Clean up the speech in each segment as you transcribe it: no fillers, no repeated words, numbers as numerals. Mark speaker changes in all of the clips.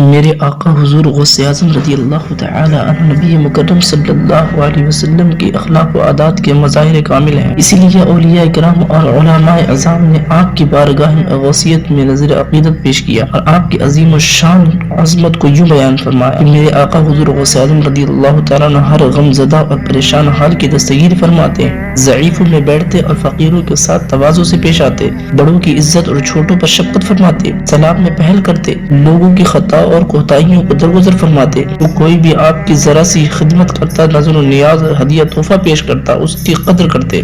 Speaker 1: میرے آقا حضور غوث اعظم رضی اللہ تعالی عنہ نبی مکرم صلی اللہ علیہ وسلم کے اخلاق و عادات کے مظاہر کامل ہیں، اسی لیے اولیاء کرام اور علماء اعظام نے آپ کی بارگاہ غوثیت میں نظر عقیدت پیش کیا اور آپ کی عظیم الشان عظمت کو یوں بیان فرمایا کہ میرے آقا حضور غوث اعظم رضی اللہ تعالی عنہ ہر غم زدہ اور پریشان حال کی دستگیر فرماتے ہیں، ضعیفوں میں بیٹھتے اور فقیروں کے ساتھ تواضع سے پیش آتے، بڑوں کی عزت اور چھوٹوں پر شفقت فرماتے، سلام میں پہل کرتے، لوگوں کی خطا اور کوتاہیوں کو درگزر فرماتے، وہ کوئی بھی آپ کی ذرا سی خدمت کرتا، نظر و نیاز ہدیہ تحفہ پیش کرتا، اس کی قدر کرتے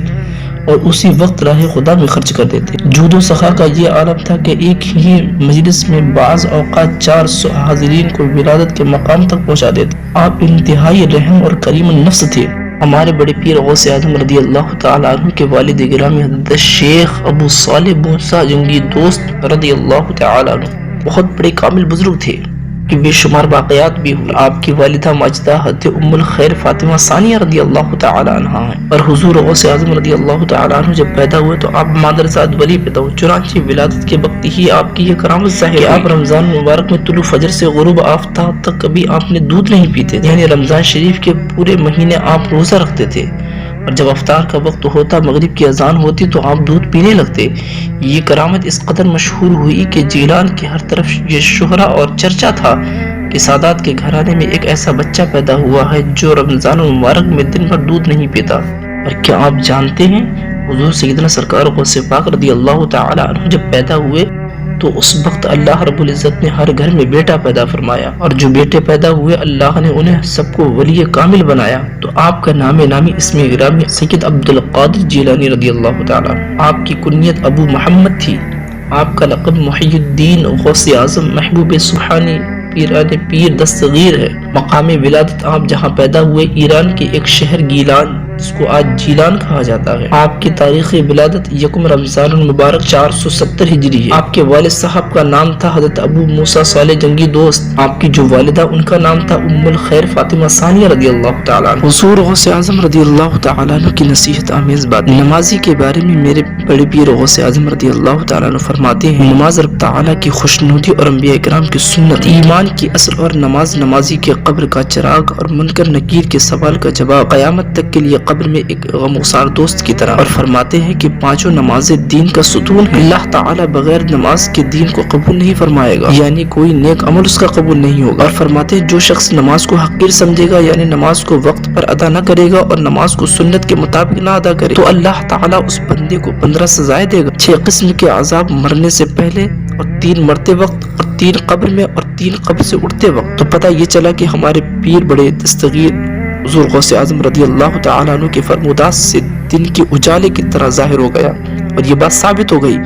Speaker 1: اور اسی وقت راہ خدا میں خرچ کر دیتے۔ جود و سخا کا یہ عالم تھا کہ ایک ہی مجلس میں بعض اوقات 400 حاضرین کو ولادت کے مقام تک پہنچا دیتے۔ آپ انتہائی رحم اور کریم النفس تھے۔ ہمارے بڑے پیر غوث اعظم رضی اللہ تعالیٰ عنہ کے والد گرامی حضرت شیخ ابو صالح موسیٰ جنگی دوست رضی اللہ تعالیٰ عنہ بہت بڑے کامل بزرگ تھے کہ بے شمار واقعات بھی ہوئے۔ آپ کی والدہ ماجدہ حضرت ام الخیر فاطمہ ثانیہ رضی اللہ تعالی عنہا ہیں، اور حضور غوث اعظم رضی اللہ تعالی عنہ جب پیدا ہوئے تو آپ مادرزاد ولی پیدا ہوئے، چنانچہ ولادت کے وقت ہی آپ کی یہ کرامت ظاہر کہ آپ رمضان مبارک میں طلوع فجر سے غروب آفتاب تک کبھی آپ نے دودھ نہیں پیتے، یعنی رمضان شریف کے پورے مہینے آپ روزہ رکھتے تھے، اور جب افطار کا وقت ہوتا، مغرب کی اذان ہوتی تو آپ دودھ پینے لگتے۔ یہ کرامت اس قدر مشہور ہوئی کہ جیلان کے ہر طرف یہ شہرہ اور چرچا تھا کہ سادات کے گھرانے میں ایک ایسا بچہ پیدا ہوا ہے جو رمضان مبارک میں دن بھر دودھ نہیں پیتا۔ اور کیا آپ جانتے ہیں حضور سیدنا سرکار غوث پاک رضی اللہ تعالی عنہ جب پیدا ہوئے تو اس وقت اللہ رب العزت نے ہر گھر میں بیٹا پیدا فرمایا، اور جو بیٹے پیدا ہوئے اللہ نے انہیں سب کو ولی کامل بنایا۔ تو آپ کا نام نامی اسم گرامی سید عبد القادر جیلانی رضی اللہ تعالیٰ، آپ کی کنیت ابو محمد تھی، آپ کا لقب محی الدین غوث اعظم محبوب سبحانی پیران پیر دستگیر ہے۔ مقام ولادت آپ جہاں پیدا ہوئے ایران کے ایک شہر گیلان جس کو آج جیلان کہا جاتا ہے، آپ کی تاریخ ولادت یکم رمضان المبارک 470 ہجری ہے۔ آپ کے والد صاحب کا نام تھا حضرت ابو موسیٰ صالح جنگی دوست، آپ کی جو والدہ ان کا نام تھا ام الخیر فاطمہ ثانیہ رضی اللہ تعالیٰ عنہ۔ حضور غوث اعظم رضی اللہ تعالیٰ عنہ کی نصیحت آمیز بات نمازی کے بارے میں میرے بڑے پیر غوث اعظم رضی اللہ تعالیٰ عنہ فرماتے ہیں، نماز رب تعالیٰ کی خوشنودی اور انبیاء کرام کی سنت، ایمان کی اصل اور نماز نمازی کے قبر کا چراغ اور منکر نکیر کے سوال کا جواب، قیامت تک کے لیے قبر میں ایک غمگسار دوست کی طرح۔ اور فرماتے ہیں کہ پانچوں نمازیں دین کا ستون ہے، اللہ تعالیٰ بغیر نماز کے دین کو قبول نہیں فرمائے گا، یعنی کوئی نیک عمل اس کا قبول نہیں ہوگا۔ اور فرماتے ہیں جو شخص نماز کو حقیر سمجھے گا، یعنی نماز کو وقت پر ادا نہ کرے گا اور نماز کو سنت کے مطابق نہ ادا کرے تو اللہ تعالیٰ اس بندے کو 15 سزائیں دے گا، 6 قسم کے عذاب مرنے سے پہلے اور 3 مرتے وقت اور 3 قبر میں اور 3 قبر سے اٹھتے وقت۔ تو پتہ یہ چلا کہ ہمارے پیر بڑے دستگیر حضور غوث اعظم رضی اللہ تعالیٰ عنہ کے فرمودات سے دن کے اجالے کی طرح ظاہر ہو گیا، اور یہ بات ثابت ہو گئی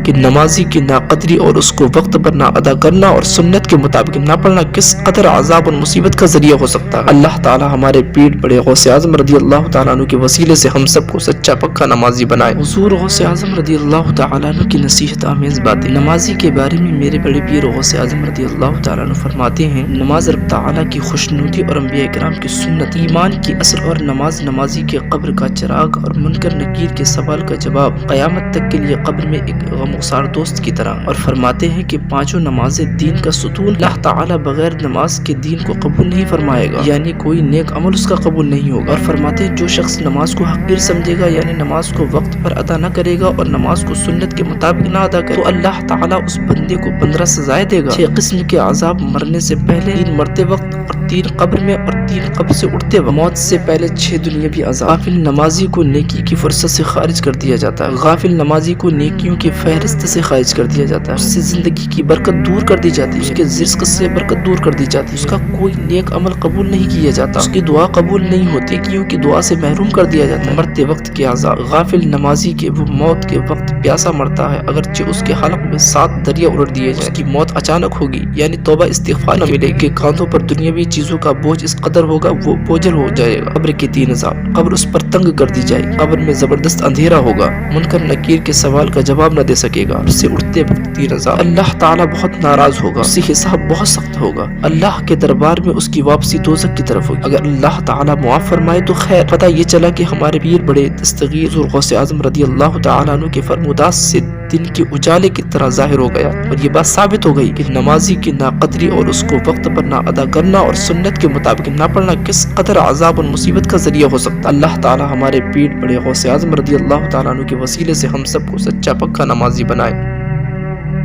Speaker 1: کہ نمازی کی ناقدری اور اس کو وقت پر نہ ادا کرنا اور سنت کے مطابق نہ پڑھنا کس قدر عذاب اور مصیبت کا ذریعہ ہو سکتا ہے۔ اللہ تعالیٰ ہمارے پیر بڑے غوث اعظم رضی اللہ تعالیٰ عنہ کے وسیلے سے ہم سب کو سچا پکا نمازی بنائے۔ حضور غوث اعظم رضی اللہ تعالیٰ عنہ کی نصیحت آمیز باتیں نمازی کے بارے میں میرے بڑے پیر غوث اعظم رضی اللہ تعالیٰ عنہ فرماتے ہیں، نماز رب تعالیٰ کی خوشنودی اور انبیاء کرام کی سنت، ایمان کی اصل اور نماز نمازی کے قبر کا چراغ اور منکر نکیر کے سوال کا جواب، قیامت تک کے لیے قبر میں ایک غمگسار دوست کی طرح۔ اور فرماتے ہیں کہ پانچوں نمازیں دین کا ستون، اللہ تعالیٰ بغیر نماز کے دین کو قبول نہیں فرمائے گا، یعنی کوئی نیک عمل اس کا قبول نہیں ہوگا۔ اور فرماتے ہیں جو شخص نماز کو حقیر سمجھے گا، یعنی نماز کو وقت پر ادا نہ کرے گا اور نماز کو سنت کے مطابق نہ ادا کرے تو اللہ تعالیٰ اس بندے کو 15 سزائیں دے گا، 6 قسم کے عذاب مرنے سے پہلے، 3 مرتے وقت اور 3 قبر میں اور 3 قبر سے اٹھتے وقت، موت سے پہلے 6 دنیاوی عذاب۔ غافل نمازی کو نیکی کی فرصت سے خارج کر دیا جاتا ہے، غافل نمازی کو نیکیوں کی فہرست سے خارج کر دیا جاتا ہے، اس سے زندگی کی برکت دور کر دی جاتی ہے، اس کے رزق سے برکت دور کر دی جاتی ہے، اس کا کوئی نیک عمل قبول نہیں کیا جاتا، اس کی دعا قبول نہیں ہوتی، کیونکہ دعا سے محروم کر دیا جاتا ہے۔ مرتے وقت کے عذاب، غافل نمازی کے وہ موت کے وقت پیاسا مرتا ہے، اگرچہ اس کے حلق میں 7 دریا الٹ دیے جائیں، اس کی موت اچانک ہوگی، یعنی توبہ استغفار نہ ملے گی، کاندھوں پر دنیاوی چیزوں کا بوجھ اس قدر ہوگا وہ بوجھل ہو جائے گا۔ قبر کے 3 عذاب، قبر اس پر تنگ کر دی جائے گی، قبر میں زبردست اندھیرا ہوگا، منکر نکیر کے سوال کا جواب نہ دے سکے گا، اس سے اٹھتے وقت 3 عذاب، اللہ تعالیٰ بہت ناراض ہوگا، اس سے حساب بہت سخت ہوگا، اللہ کے دربار میں اس کی واپسی دوزخ کی طرف ہوگی، اگر اللہ تعالیٰ معاف فرمائے تو خیر۔ پتہ یہ چلا کہ ہمارے پیر بڑے دستگیر حضور غوث اعظم رضی اللہ تعالیٰ عنہ کے فرمودات سے دن کے اجالے کی طرح ظاہر ہو گیا، اور یہ بات ثابت ہو گئی کہ نمازی کی ناقدری اور اس کو وقت پر نہ ادا کرنا اور سنت کے مطابق نہ پڑھنا کس قدر عذاب اور مصیبت کا ذریعہ ہو سکتا۔ اللہ تعالی ہمارے پیر بڑے غوث اعظم رضی اللہ تعالیٰ عنہ کے وسیلے سے ہم سب کو سچا پکا نمازی بنائے۔